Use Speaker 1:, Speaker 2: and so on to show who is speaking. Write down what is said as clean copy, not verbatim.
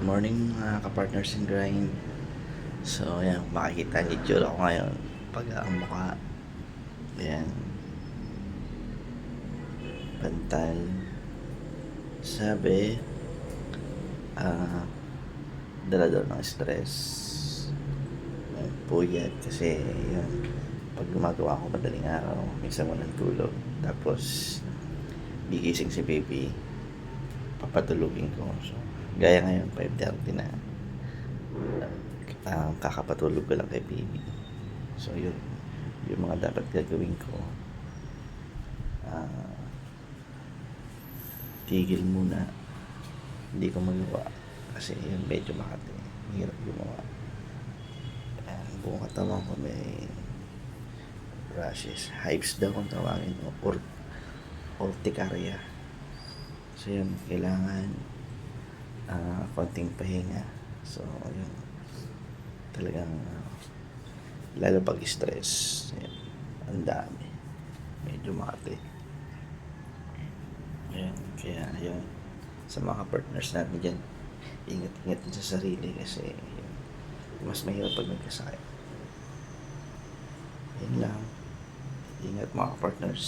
Speaker 1: Good morning mga ka-partners in grind. So ayan, makikita ni Jul ako ngayon pag ang mukha. Ayan, pantal. Sabi, dala daw ng stress. Ayan, puyat kasi yun, pag gumagawa ako madaling araw, minsan walang tulog. Tapos, gigising si baby, papatulugin ko. So, gaya ngayon, 5:30 na. Kakapatulog ko lang kay baby. So yun, yung mga dapat gagawin ko, tigil muna, hindi ko magawa kasi yun medyo makati, hirap gumawa. Buong katawan ko may rashes, hives daw kung tawagin, or urticaria. So yun, kailangan konting pahinga. So yun, talagang lalo pag stress, yan, ang dami, medyo makati. Ayan, kaya yun, sa mga partners natin dyan, ingat-ingat din sa sarili kasi yun, mas mahirap pag nagkasakit. Yun lang, ingat mga partners.